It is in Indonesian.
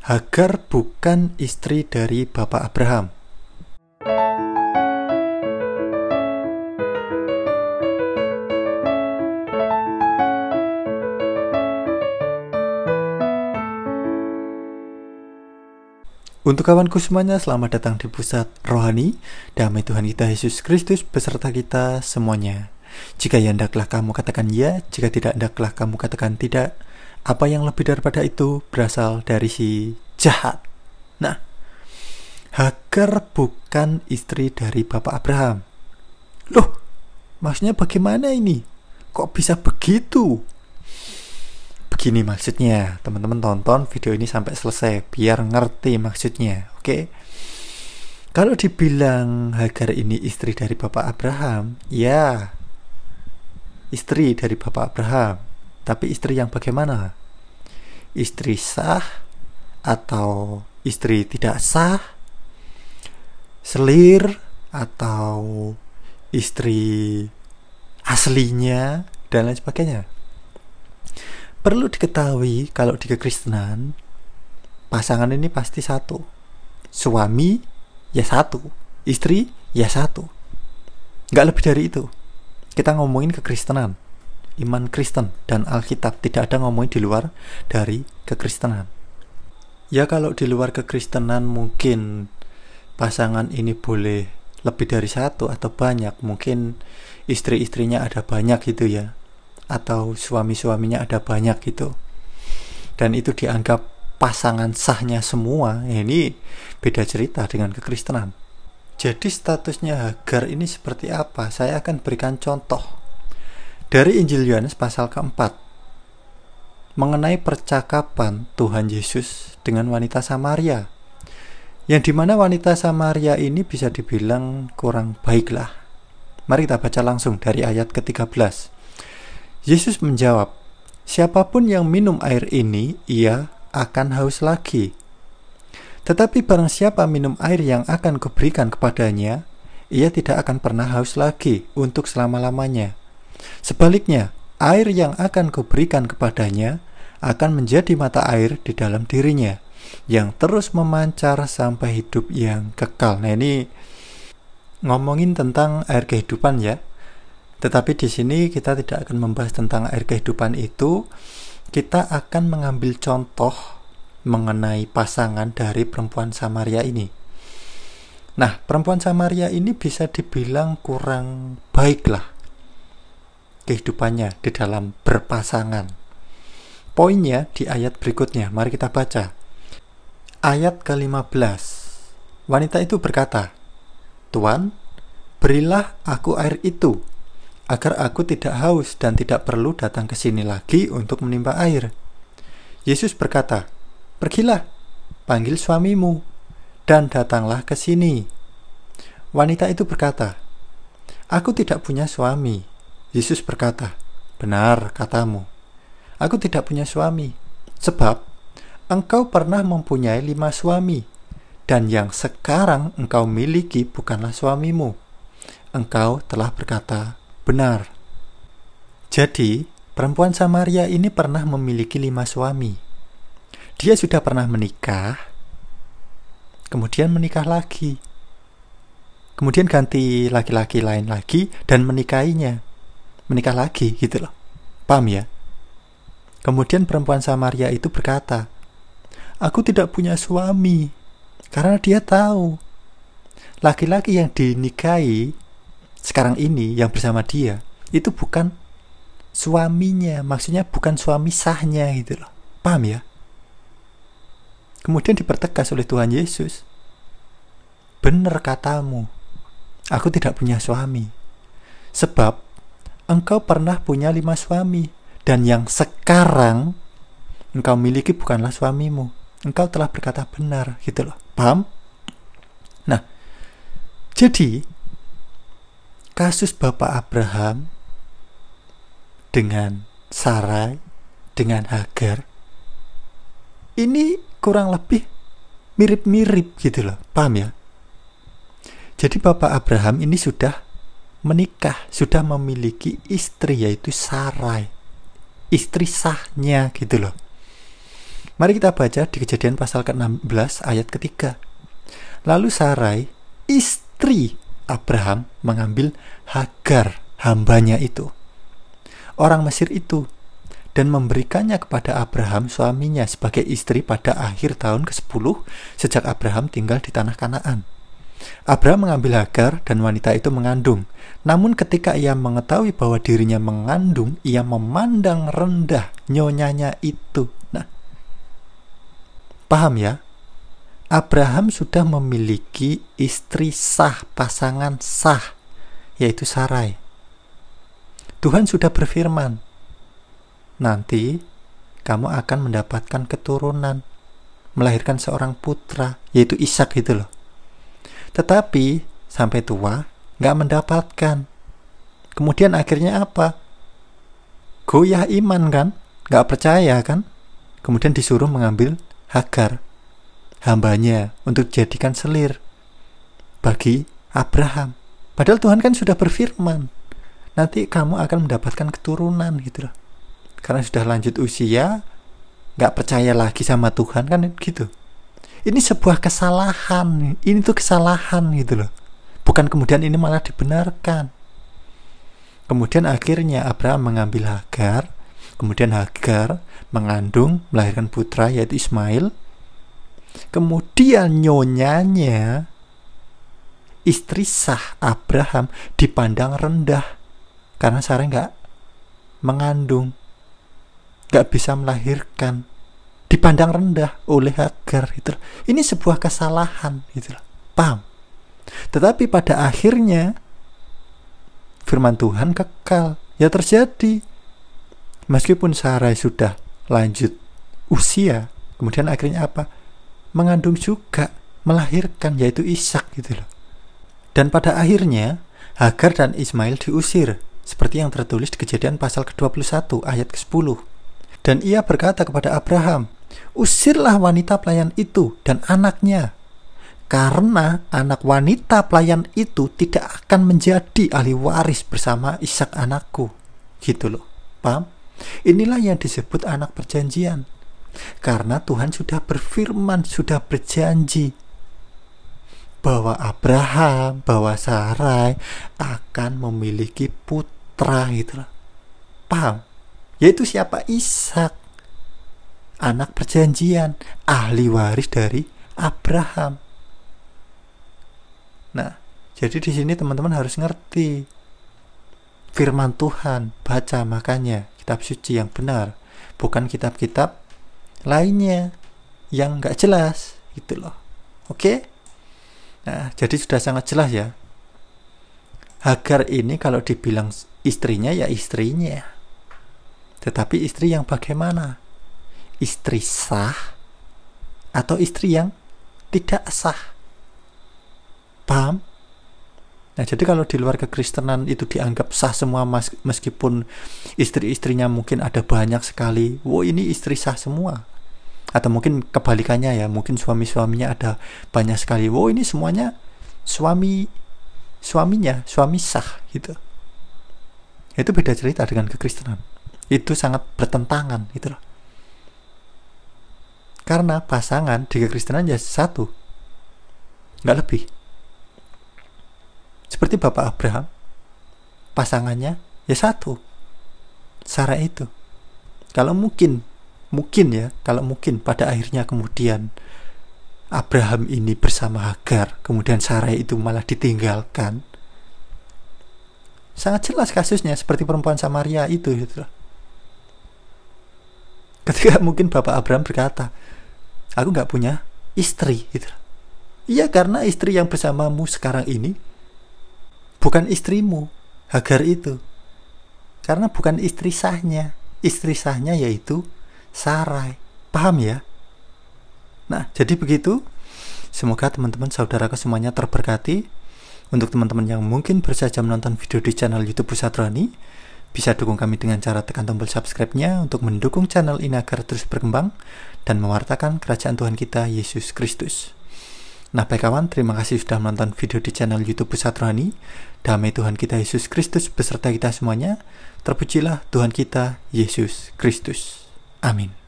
Hagar bukan istri dari Bapak Abraham. Untuk kawanku semuanya, selamat datang di Pusat Rohani. Damai Tuhan kita Yesus Kristus beserta kita semuanya. Jika ya hendaklah kamu katakan ya, jika tidak hendaklah kamu katakan tidak. Apa yang lebih daripada itu berasal dari si jahat. Nah, Hagar bukan istri dari Bapak Abraham. Loh, maksudnya bagaimana ini? Kok bisa begitu? Begini maksudnya, teman-teman tonton video ini sampai selesai biar ngerti maksudnya, oke? Kalau dibilang Hagar ini istri dari Bapak Abraham, ya, istri dari Bapak Abraham. Tapi istri yang bagaimana? Istri sah atau istri tidak sah? Selir atau istri aslinya dan lain sebagainya. Perlu diketahui kalau di kekristenan pasangan ini pasti satu. Suami ya satu, istri ya satu. Nggak lebih dari itu. Kita ngomongin kekristenan, iman Kristen dan Alkitab, tidak ada ngomongin di luar dari kekristenan. Ya kalau di luar kekristenan mungkin pasangan ini boleh lebih dari satu atau banyak, mungkin istri-istrinya ada banyak gitu ya, atau suami-suaminya ada banyak gitu, dan itu dianggap pasangan sahnya semua. Ini beda cerita dengan kekristenan. Jadi statusnya Hagar ini seperti apa? Saya akan berikan contoh dari Injil Yohanes pasal keempat mengenai percakapan Tuhan Yesus dengan wanita Samaria, yang dimana wanita Samaria ini bisa dibilang kurang baiklah. Mari kita baca langsung dari ayat ke-13. Yesus menjawab, "Siapapun yang minum air ini, ia akan haus lagi. Tetapi barang siapa minum air yang akan kuberikan kepadanya, ia tidak akan pernah haus lagi untuk selama-lamanya. Sebaliknya, air yang akan kuberikan kepadanya akan menjadi mata air di dalam dirinya, yang terus memancar sampai hidup yang kekal." Nah, ini ngomongin tentang air kehidupan ya. Tetapi di sini kita tidak akan membahas tentang air kehidupan itu. Kita akan mengambil contoh mengenai pasangan dari perempuan Samaria ini. Nah, perempuan Samaria ini bisa dibilang kurang baiklah kehidupannya di dalam berpasangan. Poinnya di ayat berikutnya, mari kita baca. Ayat ke-15. Wanita itu berkata, "Tuan, berilah aku air itu, agar aku tidak haus dan tidak perlu datang ke sini lagi untuk menimba air." Yesus berkata, "Pergilah, panggil suamimu, dan datanglah ke sini." Wanita itu berkata, "Aku tidak punya suami." Yesus berkata, "Benar katamu, aku tidak punya suami, sebab engkau pernah mempunyai 5 suami, dan yang sekarang engkau miliki bukanlah suamimu. Engkau telah berkata benar." Jadi, perempuan Samaria ini pernah memiliki 5 suami. Dia sudah pernah menikah, kemudian menikah lagi, kemudian ganti laki-laki lain lagi dan menikahinya, menikah lagi gitu loh. Paham ya? Kemudian perempuan Samaria itu berkata, "Aku tidak punya suami," karena dia tahu laki-laki yang dinikahi sekarang ini yang bersama dia itu bukan suaminya, maksudnya bukan suami sahnya gitu loh. Paham ya? Kemudian dipertegas oleh Tuhan Yesus, "Benar katamu, aku tidak punya suami, sebab engkau pernah punya 5 suami, dan yang sekarang engkau miliki bukanlah suamimu. Engkau telah berkata benar," gitu loh. Paham? Nah, jadi kasus Bapak Abraham dengan Sarai, dengan Hagar, ini kurang lebih mirip-mirip gitu loh. Paham ya? Jadi Bapak Abraham ini sudah menikah, sudah memiliki istri, yaitu Sarai, istri sahnya gitu loh. Mari kita baca di Kejadian pasal ke-16 ayat ketiga. Lalu Sarai, istri Abraham, mengambil Hagar, hambanya itu, orang Mesir itu, dan memberikannya kepada Abraham suaminya sebagai istri pada akhir tahun ke-10 sejak Abraham tinggal di tanah Kanaan. Abraham mengambil Hagar dan wanita itu mengandung. Namun ketika ia mengetahui bahwa dirinya mengandung, ia memandang rendah nyonyanya itu. Nah, paham ya? Abraham sudah memiliki istri sah, pasangan sah, yaitu Sarai. Tuhan sudah berfirman, nanti kamu akan mendapatkan keturunan, melahirkan seorang putra, yaitu Ishak gitu loh. Tetapi sampai tua gak mendapatkan. Kemudian akhirnya apa? Goyah iman kan? Gak percaya kan? Kemudian disuruh mengambil Hagar, hambanya, untuk dijadikan selir bagi Abraham. Padahal Tuhan kan sudah berfirman, nanti kamu akan mendapatkan keturunan gitu loh. Karena sudah lanjut usia, gak percaya lagi sama Tuhan kan gitu. Ini sebuah kesalahan. Ini tuh kesalahan gitu loh. Bukan kemudian ini malah dibenarkan. Kemudian akhirnya Abraham mengambil Hagar. Kemudian Hagar mengandung, melahirkan putra yaitu Ismail. Kemudian nyonyanya, istri sah Abraham, dipandang rendah. Karena Sarai gak mengandung, gak bisa melahirkan, dipandang rendah oleh Hagar gitu. Ini sebuah kesalahan gitu. Paham? Tetapi pada akhirnya firman Tuhan kekal. Ya terjadi. Meskipun Sarai sudah lanjut usia, kemudian akhirnya apa? Mengandung juga, melahirkan, yaitu Ishak gitu loh. Dan pada akhirnya Hagar dan Ismail diusir, seperti yang tertulis di Kejadian pasal ke-21 ayat ke-10. Dan ia berkata kepada Abraham, usirlah wanita pelayan itu dan anaknya, karena anak wanita pelayan itu tidak akan menjadi ahli waris bersama Ishak anakku. Gitu loh. Paham? Inilah yang disebut anak perjanjian. Karena Tuhan sudah berfirman, sudah berjanji bahwa Abraham, bahwa Sarai akan memiliki putra gitu loh. Paham? Yaitu siapa? Ishak, anak perjanjian, ahli waris dari Abraham. Nah, jadi di sini teman-teman harus ngerti firman Tuhan, baca makanya kitab suci yang benar, bukan kitab-kitab lainnya yang nggak jelas gitu loh. Oke? Nah, jadi sudah sangat jelas ya. Hagar ini kalau dibilang istrinya ya istrinya. Tetapi istri yang bagaimana? Istri sah atau istri yang tidak sah? Paham? Nah, jadi kalau di luar kekristenan itu dianggap sah semua, meskipun istri-istrinya mungkin ada banyak sekali. Wow, ini istri sah semua. Atau mungkin kebalikannya ya, mungkin suami-suaminya ada banyak sekali. Wow, ini semuanya suaminya, suami sah gitu. Itu beda cerita dengan kekristenan. Itu sangat bertentangan gitu loh. Karena pasangan di kekristenan ya satu, nggak lebih. Seperti Bapak Abraham, pasangannya ya satu, Sarah itu. Kalau mungkin pada akhirnya kemudian Abraham ini bersama Hagar, kemudian Sarah itu malah ditinggalkan. Sangat jelas kasusnya seperti perempuan Samaria itu gitu. Ketika mungkin Bapak Abraham berkata, aku gak punya istri gitu. Iya, karena istri yang bersamamu sekarang ini bukan istrimu, Hagar itu. Karena bukan istri sahnya. Istri sahnya yaitu Sarai. Paham ya? Nah, jadi begitu. Semoga teman-teman saudaraku semuanya terberkati. Untuk teman-teman yang mungkin bersaja menonton video di channel YouTube Pusat Rohani, bisa dukung kami dengan cara tekan tombol subscribe-nya untuk mendukung channel ini agar terus berkembang dan mewartakan kerajaan Tuhan kita Yesus Kristus. Nah, baik kawan, terima kasih sudah menonton video di channel YouTube Pusat Rohani. Damai Tuhan kita Yesus Kristus beserta kita semuanya. Terpujilah Tuhan kita Yesus Kristus. Amin.